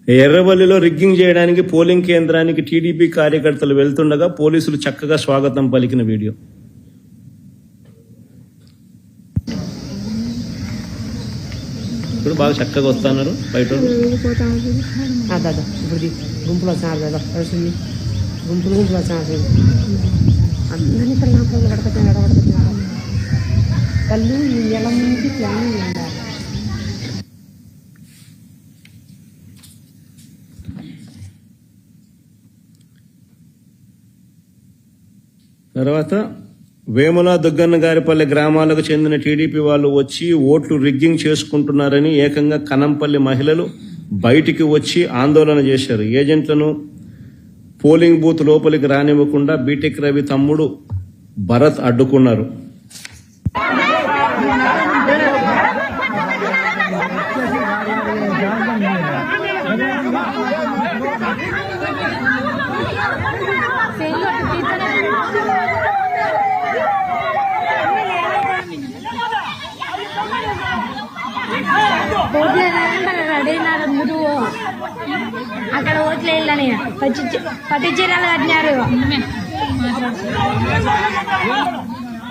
ఎర్రవల్లిలో rigging చేయడానికి polling కేంద్రానికి TDP కార్యకర్తలు వెళ్తుండగా పోలీసులు చక్కగా స్వాగతం పలికిన వీడియో. ఇప్పుడు బాగా చక్కగా వస్తున్నారు బయట గుంపులో గుంపులు అందరినీ కళ్ళు ఎలా ముందు ప్లాన్ ఉండాలి. తర్వాత వేముల దుగ్గన్నగారిపల్లి గ్రామాలకు చెందిన టీడీపీ వాళ్ళు వచ్చి ఓట్లు రిగ్గింగ్ చేసుకుంటున్నారని ఏకంగా కనంపల్లి మహిళలు బయటికి వచ్చి ఆందోళన చేశారు. ఏజెంట్లను పోలింగ్ బూత్ లోపలికి రానివ్వకుండా బీటెక్ రవి తమ్ముడు భరత్ అడ్డుకున్నారు. అక్కడ ఓట్లు వేయాలని పట్టి చీరలు కట్టినారు.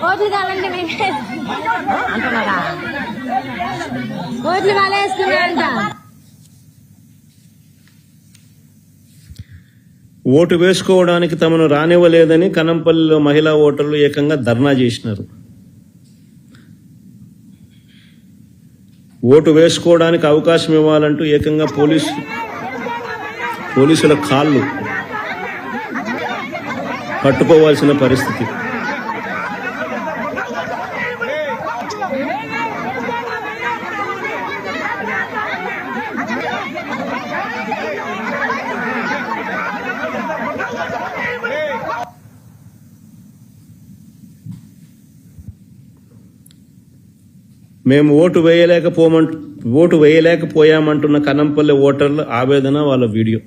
ఓట్లు కావాలంటే అంటున్నారా? ఓట్లు వాళ్ళ వేసుకున్నారంట. ఓటు వేసుకోవడానికి తమను రానివ్వలేదని కనంపల్లిలో మహిళా ఓటర్లు ఏకంగా ధర్నా చేసినారు. ఓటు వేసుకోవడానికి అవకాశం ఇవ్వాలంటూ ఏకంగా పోలీసుల కాళ్ళు పట్టుకోవాల్సిన పరిస్థితి. మేము ఓటు వేయలేకపోయామంటున్న కనంపల్లి ఓటర్ల ఆవేదన, వాళ్ళ వీడియో.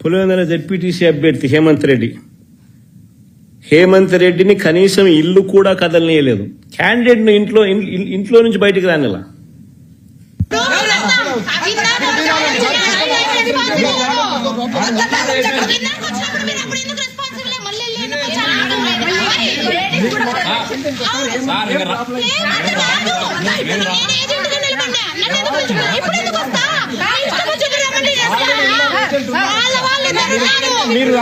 పులివెందుల జెడ్పీటీసీ అభ్యర్థి హేమంత్ రెడ్డిని కనీసం ఇల్లు కూడా కదలనీయలేదు. క్యాండిడేట్ ను ఇంట్లో నుంచి బయటికి రానిలా. మీరు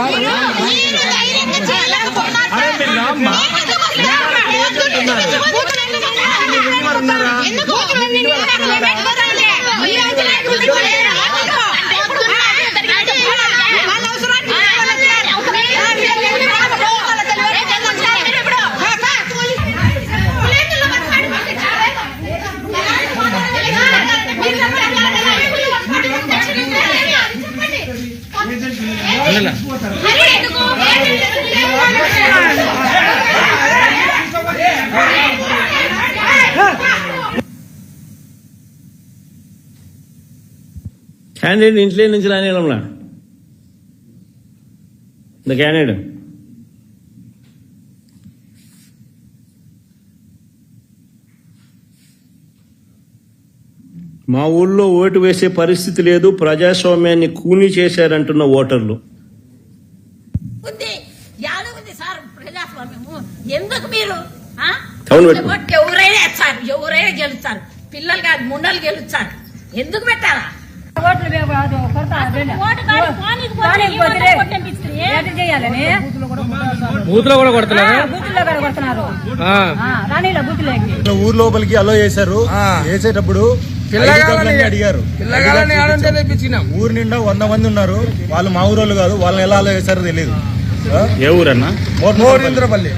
క్యాండిడేట్ ఇంట్లో నుంచి రానిలా క్యాండిడేట్ మా ఊళ్ళో ఓటు వేసే పరిస్థితి లేదు, ప్రజాస్వామ్యాన్ని కూనీ చేశారంటున్న ఓటర్లు. ఎందుకు మీరు ఎవరైనా గెలుస్తారు, పిల్లలు కాదు ముండలు గెలుస్తారు, ఎందుకు పెట్టాలా? ఊరు లోపలికి అలో చేశారు. వేసేటప్పుడు పిల్లగాలని అడిగారు. పిల్లగాలని ఆడంటే తెప్పించినాం. ఊరు నిండా 100 మంది ఉన్నారు. వాళ్ళు మా ఊరోళ్ళు కాదు. వాళ్ళని ఎలా వేశారో తెలియదు. ఏ ఊరన్నా? మోరింద్రపల్లి.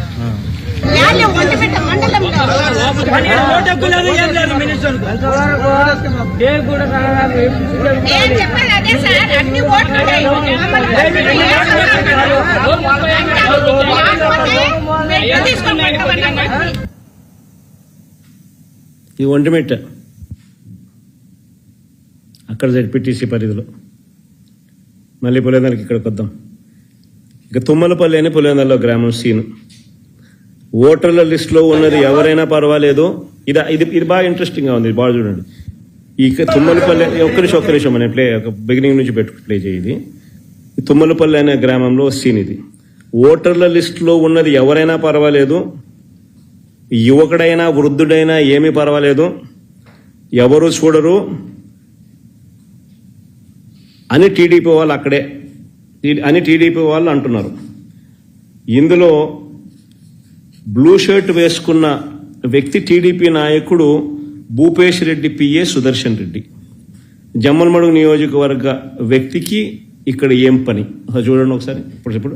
ఈ ఒంటిమిట్ట అక్కడ జడ్పీటీసీ పరిధిలో. మళ్ళీ పులివెందులకి ఇక్కడికి వద్దాం. ఇక తుమ్మలపల్లి అని పులివెందులలో గ్రామం సీను. ఓటర్ల లిస్టులో ఉన్నది ఎవరైనా పర్వాలేదు. ఇది బాగా ఇంట్రెస్టింగ్గా ఉంది. బాగా చూడండి. ఇక తుమ్మలపల్లి ఒక్క నిమిషం నేను బిగినింగ్ నుంచి ప్లే చేయి. తుమ్మలపల్లి అనే గ్రామంలో సీన్ ఇది. ఓటర్ల లిస్టులో ఉన్నది ఎవరైనా పర్వాలేదు, యువకుడైనా వృద్ధుడైనా ఏమీ పర్వాలేదు, ఎవరు చూడరు అని టీడీపీ వాళ్ళు అంటున్నారు. ఇందులో బ్లూ షర్ట్ వేసుకున్న వ్యక్తి టీడీపీ నాయకుడు భూపేష్ రెడ్డి పిఏ సుదర్శన్ రెడ్డి. జమ్మలమడుగు నియోజకవర్గ వ్యక్తికి ఇక్కడ ఏం పని చూడండి ఒకసారి. ఇప్పుడు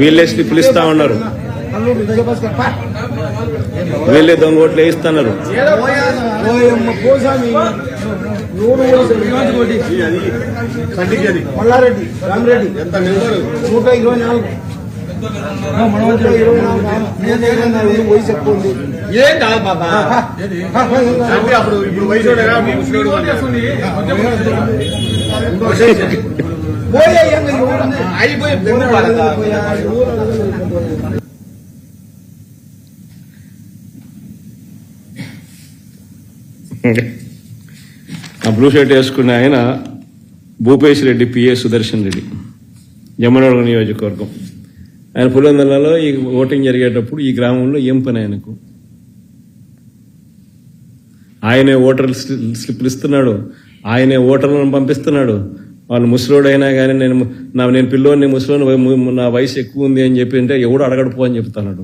వీళ్ళే స్లిప్లు ఇస్తా ఉన్నారు, వీళ్ళే దొంగ ఓట్లు వేయిస్తున్నారు. మల్లారెడ్డి రామిరెడ్డి 124 వయసు ఎక్కువ ఉంది. ఏం కాదు బాబా, అప్పుడు ఇప్పుడు వయసు ఆ బ్లూ షర్ట్ వేసుకున్న ఆయన భూపేష్ రెడ్డి పిఏ సుదర్శన్ రెడ్డి, జమ్మలమడుగు నియోజకవర్గం. ఆయన పులివెందులలో ఈ ఓటింగ్ జరిగేటప్పుడు ఈ గ్రామంలో ఏం పని ఆయనకు? ఆయనే ఓటర్ స్లిప్లు ఇస్తున్నాడు, ఆయనే ఓటర్లను పంపిస్తున్నాడు. వాళ్ళు ముసలోడైనా కానీ నేను పిల్లోని ముసలోని నా వయసు ఎక్కువ ఉంది అని చెప్పి అంటే ఎవడు అడగడుపో అని చెప్తున్నాడు.